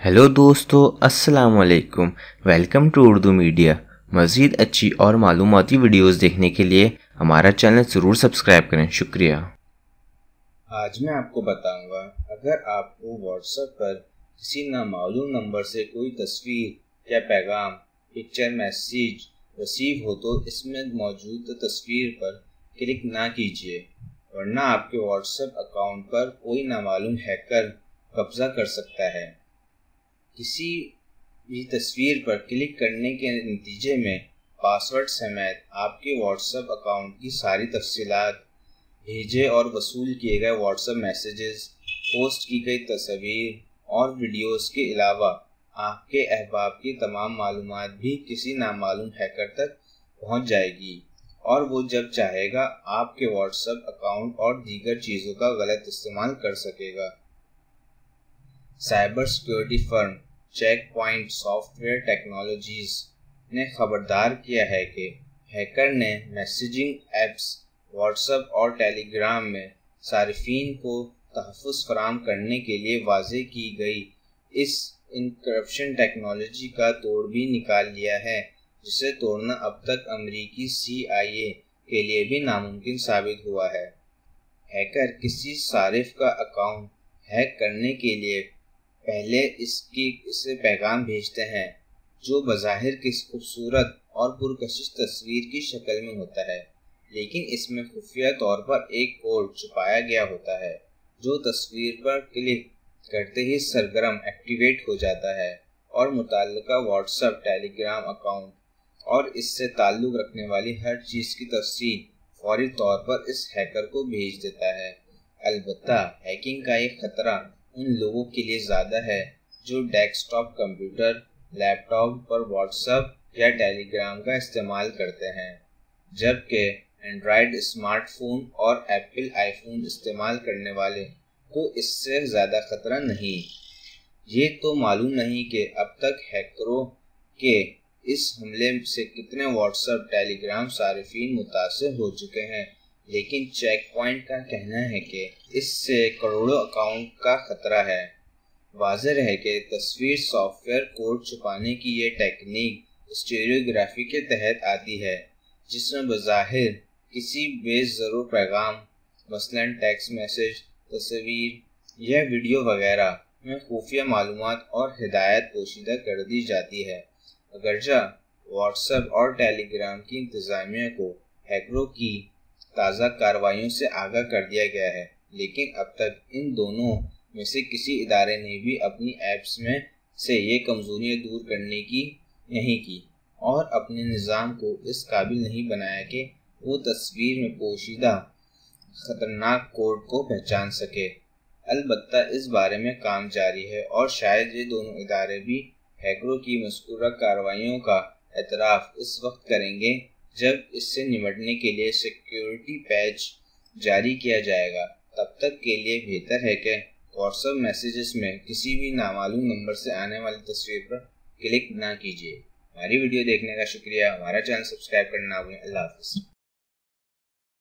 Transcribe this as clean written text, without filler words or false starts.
Hello दोस्तों, अस्सलाम वालेकुम। Welcome to Urdu media. मज़ीद अच्छी और मालूमाती वीडियोस देखने के लिए हमारा चैनल ज़रूर सब्सक्राइब करें। शुक्रिया। आज मैं आपको बताऊंगा, अगर आपको व्हाट्सएप पर किसी नामालूम नंबर से कोई तस्वीर या पैगाम, पिक्चर, मैसेज रिसीव हो तो इसमें मौजूद तस्वीर पर क्लिक ना कीजिए, वरना आपके व्हाट्सएप अकाउंट पर कोई नामालूम हैकर कब्जा कर सकता है। किसी भी तस्वीर पर क्लिक करने के नतीजे में पासवर्ड समेत आपके व्हाट्सएप अकाउंट की सारी तफसीलात, भेजे और वसूल किए गए व्हाट्सएप मैसेजेस, पोस्ट की गई तस्वीर और वीडियोस के अलावा आपके अहबाब की तमाम मालूमात भी किसी नामालूम हैकर तक पहुंच जाएगी और वो जब चाहेगा आपके व्हाट्सएप अकाउंट और दीगर चीज़ों का गलत इस्तेमाल कर सकेगा। Cyber security firm Check Point software technologies ने खबरदार किया है कि हैकर ने मैसेजिंग ऐप्स व्हाट्सएप और टेलीग्राम में सारिफीन को तहफ़्फ़ुज़ फराहम करने के लिए वाज़े की गई इस इनक्रिप्शन टेक्नोलॉजी का तोड़ भी निकाल लिया है, जिसे तोड़ना अब तक अमेरिकी CIA के लिए भी नामुमकिन साबित हुआ है। हैकर किसी सारिफ का अकाउंट हैक करने के लिए पहले इसे पैगाम भेजते हैं, जो बज़ाहिर किसी खूबसूरत और पुरकशिश तस्वीर की शक्ल में होता है, लेकिन इसमें खुफिया तौर पर एक कोड छुपाया गया होता है जो तस्वीर पर क्लिक करते ही सरगर्म एक्टिवेट हो जाता है और मुताल्लिका व्हाट्सएप, टेलीग्राम अकाउंट और इससे ताल्लुक़ रखने वाली हर चीज़ की तफसील फौरी तौर पर इस हैकर को भेज देता है। अलबत्ता हैकिंग का एक ख़तरा उन लोगों के लिए ज़्यादा है जो डेस्कटॉप कंप्यूटर, लैपटॉप पर व्हाट्सएप या टेलीग्राम का इस्तेमाल करते हैं, जबकि एंड्रॉयड स्मार्टफोन और एप्पल आईफोन इस्तेमाल करने वाले को इससे ज़्यादा ख़तरा नहीं। ये तो मालूम नहीं कि अब तक हैकरों के इस हमले से कितने व्हाट्सएप, टेलीग्राम सारिफीन मुतासिर हो चुके हैं, लेकिन चेक पॉइंट का कहना है कि इससे करोड़ों अकाउंट का खतरा है। वाज़ेह है कि तस्वीर सॉफ्टवेयर कोड छुपाने की ये टेक्निक स्टीरियोग्राफी के तहत आती है, जिसमें बज़ाहिर किसी बेज़रूर पैगाम, मसलन टेक्स्ट मैसेज, तस्वीर या वीडियो वगैरह में खुफिया मालूमात और हिदायत पोशीदा कर दी जाती है। अगरचा व्हाट्सएप और टेलीग्राम की इंतज़ामिया को हैकरों की ताज़ा कार्रवाइयों से आगाह कर दिया गया है, लेकिन अब तक इन दोनों में से किसी इदारे ने भी अपनी ऐप्स में से ये कमज़ोरियाँ दूर करने की नहीं की और अपने निज़ाम को इस काबिल नहीं बनाया कि वो तस्वीर में पोशीदा ख़तरनाक कोड को पहचान सके। अलबत्ता इस बारे में काम जारी है और शायद ये दोनों इदारे भी हैकरों की मज़कूरा कार्रवाइयों का एतराफ़ इस वक्त करेंगे जब इससे निपटने के लिए सिक्योरिटी पैच जारी किया जाएगा। तब तक के लिए बेहतर है कि व्हाट्सएप मैसेजेस में किसी भी नामालूम नंबर से आने वाली तस्वीर पर क्लिक ना कीजिए। हमारी वीडियो देखने का शुक्रिया। हमारा चैनल सब्सक्राइब करना ना भूलें। अल्लाह हाफ़िज़।